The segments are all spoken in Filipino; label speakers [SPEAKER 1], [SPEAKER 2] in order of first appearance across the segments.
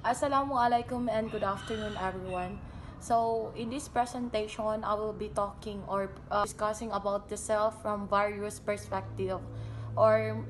[SPEAKER 1] Assalamualaikum and good afternoon, everyone. So, in this presentation, I will be talking or discussing about the self from various perspectives, or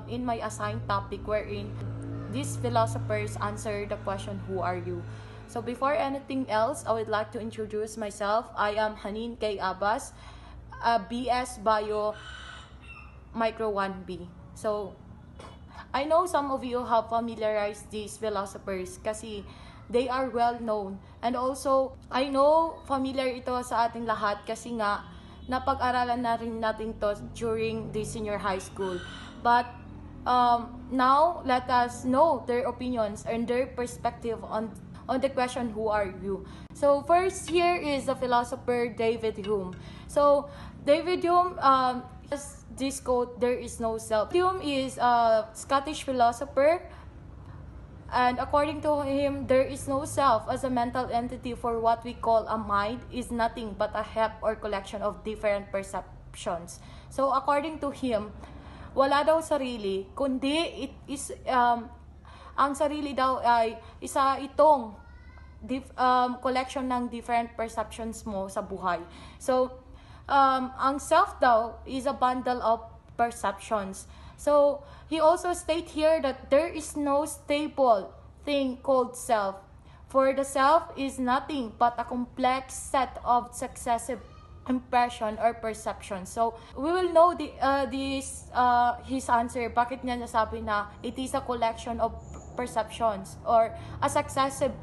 [SPEAKER 1] in my assigned topic, wherein these philosophers answer the question, who are you? So, before anything else, I would like to introduce myself. I am Hanin K. Abbas, a BS Bio Micro 1B. So, I know some of you have familiarized these philosophers kasi they are well known. And also, I know familiar ito sa ating lahat kasi nga napag-aralan na rin natin to during the senior high school. But now, let us know their opinions and their perspective on the question, who are you? So, first here is the philosopher David Hume. So, David Hume this quote, there is no self. Hume is a Scottish philosopher, and according to him, there is no self as a mental entity, for what we call a mind is nothing but a heap or collection of different perceptions. So according to him, wala daw sarili, kundi it is ang sarili daw ay isa itong collection ng different perceptions mo sa buhay. So ang self daw is a bundle of perceptions. So, he also state here that there is no stable thing called self. For the self is nothing but a complex set of successive impression or perception. So, we will know his answer. Bakit niya nasabi na it is a collection of perceptions or a successive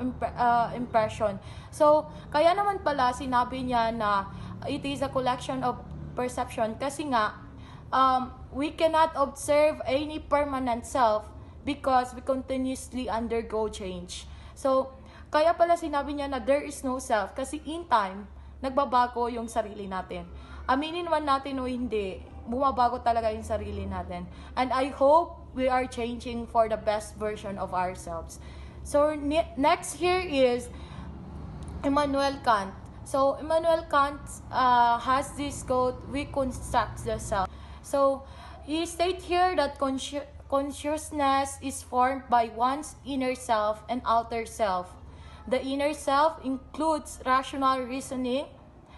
[SPEAKER 1] impression. So, kaya naman pala sinabi niya na it is a collection of perception kasi nga we cannot observe any permanent self because we continuously undergo change. So, kaya pala sinabi niya na there is no self kasi in time, nagbabago yung sarili natin. Aminin man natin o hindi, bumabago talaga yung sarili natin. And I hope we are changing for the best version of ourselves. So, next here is Immanuel Kant. So, Immanuel Kant has this quote, we construct the self. So, he states here that consciousness is formed by one's inner self and outer self. The inner self includes rational reasoning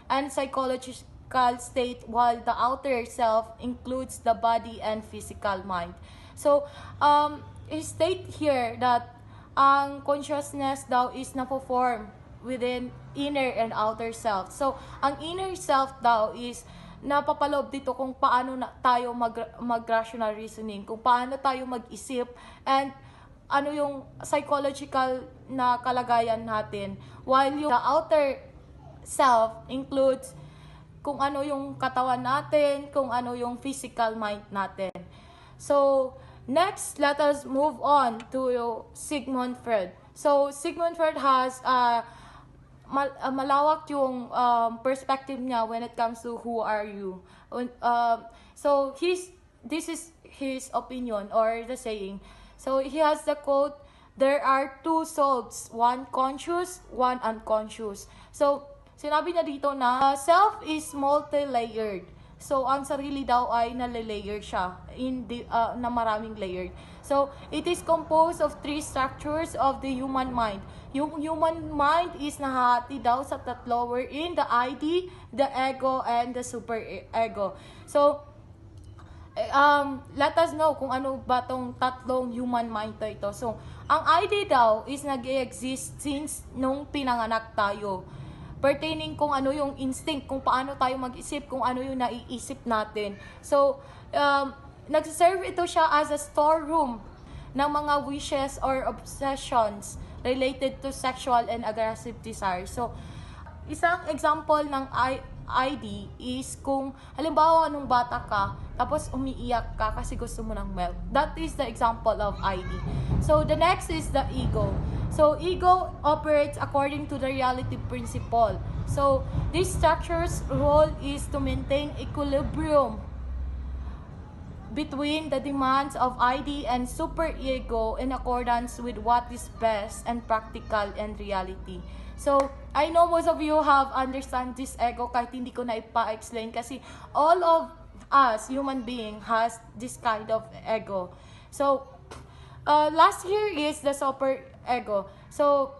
[SPEAKER 1] and psychological state, while the outer self includes the body and physical mind. So, he states here that ang consciousness daw is napo-form within inner and outer self. So, ang inner self daw is napapaloob dito kung paano tayo mag-rational reasoning, kung paano tayo mag-isip, and ano yung psychological na kalagayan natin. While yung the outer self includes kung ano yung katawan natin, kung ano yung physical mind natin. So, next, let us move on to Sigmund Freud. So, Sigmund Freud has malawak yung perspective niya when it comes to who are you. So, this is his opinion or the saying. So, he has the quote, there are two souls, one conscious, one unconscious. So, sinabi niya dito na self is multi-layered. So, ang sarili daw ay nalalayer siya na maraming layered. So, it is composed of three structures of the human mind. Yung human mind is nahati daw sa tatlo, wherein the ID, the ego, and the super ego. So, let us know kung ano ba tong tatlong human mind to ito. So, ang ID daw is nag-exist since nung pinanganak tayo. Pertaining kung ano yung instinct, kung paano tayo mag-isip, kung ano yung naiisip natin. So, nagsiserve ito siya as a storeroom ng mga wishes or obsessions related to sexual and aggressive desire. So, isang example ng ID is kung halimbawa nung bata ka, tapos umiiyak ka kasi gusto mo ng milk. That is the example of ID. So, the next is the ego. So, ego operates according to the reality principle. So, this structure's role is to maintain equilibrium between the demands of ID and superego in accordance with what is best and practical and reality. So, I know most of you have understand this ego kahit hindi ko na ipa-explain kasi all of us, human being, has this kind of ego. So, last here is the ego. So,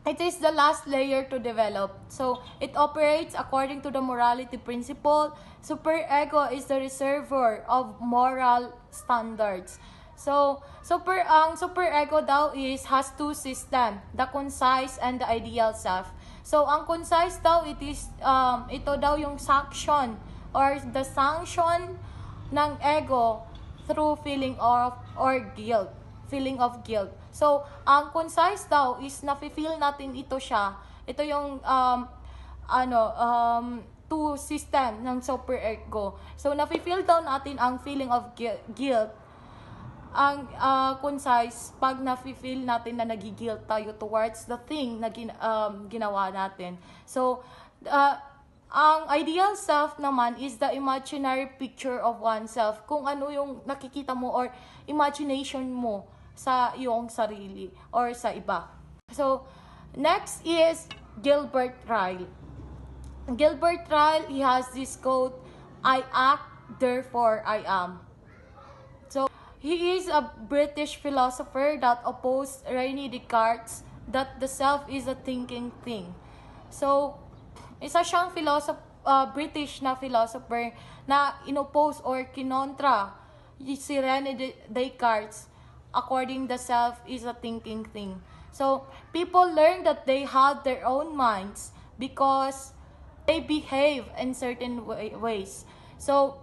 [SPEAKER 1] it is the last layer to develop. So, it operates according to the morality principle. Superego is the reservoir of moral standards. So, ang superego daw has two systems, the concise and the ideal self. So, ang concise daw, ito daw yung sanction or the sanction ng ego through feeling of guilt. So, ang concise daw is nafe-feel natin siya. Ito yung two system ng superego. So, nafe-feel daw natin ang feeling of guilt. Ang concise pag nafe-feel natin na nagiguilt tayo towards the thing na ginawa natin. So, ang ideal self naman is the imaginary picture of oneself. Kung ano yung nakikita mo or imagination mo sa iyong sarili or sa iba. So, next is Gilbert Ryle. Gilbert Ryle, he has this quote, "I act, therefore I am." So, he is a British philosopher that opposed René Descartes that the self is a thinking thing. So, isa siyang British na philosopher na inopose or kinontra si René Descartes according the self is a thinking thing. So, people learn that they have their own minds because they behave in certain ways. So,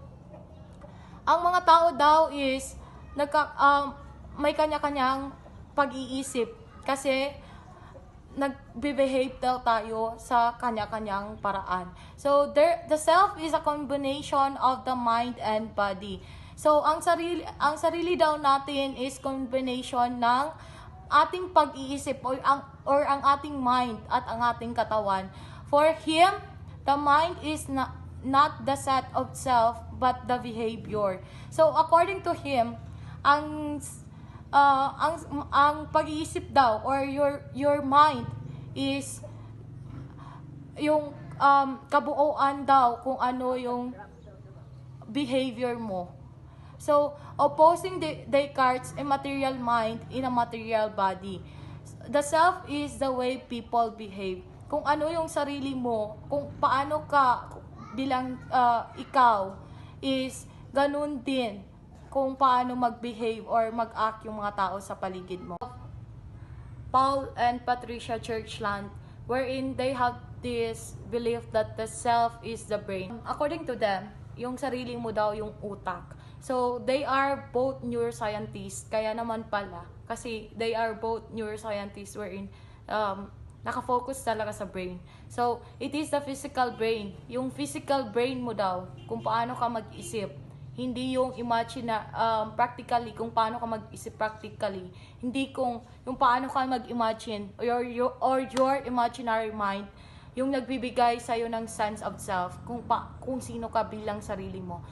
[SPEAKER 1] ang mga tao daw is may kanya-kanyang pag-iisip kasi nagbe-behave daw tayo sa kanya-kanyang paraan. So, the self is a combination of the mind and body. So, ang sarili daw natin is combination ng ating pag-iisip or ang ating mind at ang ating katawan. For him, the mind is not the set of self but the behavior. So, according to him, ang pag-iisip daw or your mind is yung kabuuan daw kung ano yung behavior mo. So, opposing Descartes' immaterial mind in a material body. The self is the way people behave. Kung ano yung sarili mo, kung paano ka bilang ikaw, is ganun din kung paano mag-behave or mag-act yung mga tao sa paligid mo. Paul and Patricia Churchland, wherein they have this belief that the self is the brain. According to them, yung sarili mo daw yung utak. So, they are both neuroscientists. Kaya naman pala, kasi they are both neuroscientists wherein nakafocus talaga sa brain. So, it is the physical brain. Yung physical brain mo daw, kung paano ka mag-isip. Hindi yung practically, kung paano ka mag-isip practically. Hindi yung paano ka mag-imagine or your imaginary mind, yung nagbibigay sa'yo ng sense of self, kung sino ka bilang sarili mo.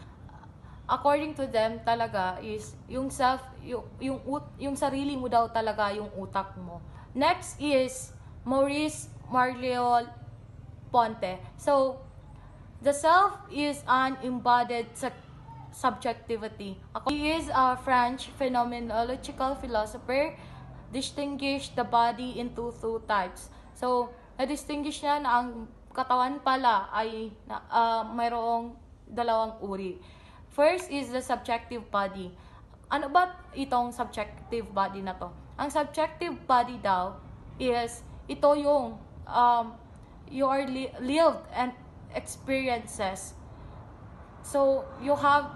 [SPEAKER 1] According to them talaga is yung self, yung sarili mo daw talaga yung utak mo. Next is Maurice Merleau-Ponty. So, the self is an embodied subjectivity. He is a French phenomenological philosopher, distinguished the body into two types. So, na-distinguish niya na ang katawan pala ay mayroong dalawang uri. First is the subjective body. Ano ba itong subjective body na to? Ang subjective body daw is ito yung your lived and experiences. So, you have,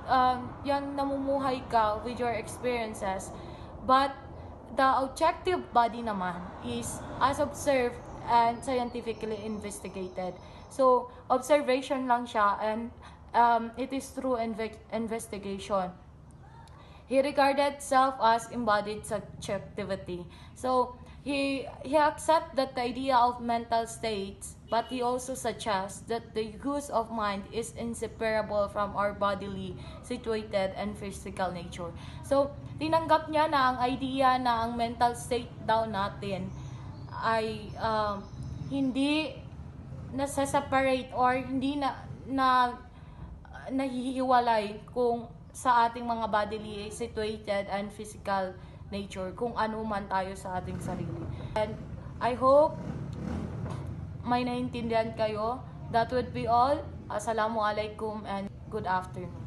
[SPEAKER 1] yan namumuhay ka with your experiences. But, the objective body naman is as observed and scientifically investigated. So, observation lang siya and it is through investigation. He regarded self as embodied subjectivity. So, he accepts that the idea of mental states, but he also suggests that the use of mind is inseparable from our bodily, situated, and physical nature. So, tinanggap niya na ang idea na ang mental state daw natin ay hindi nasa-separate or hindi nahihiwalay kung sa ating mga bodily, situated, and physical nature, kung ano man tayo sa ating sarili. And I hope may naintindihan kayo. That would be all. Assalamualaikum and good afternoon.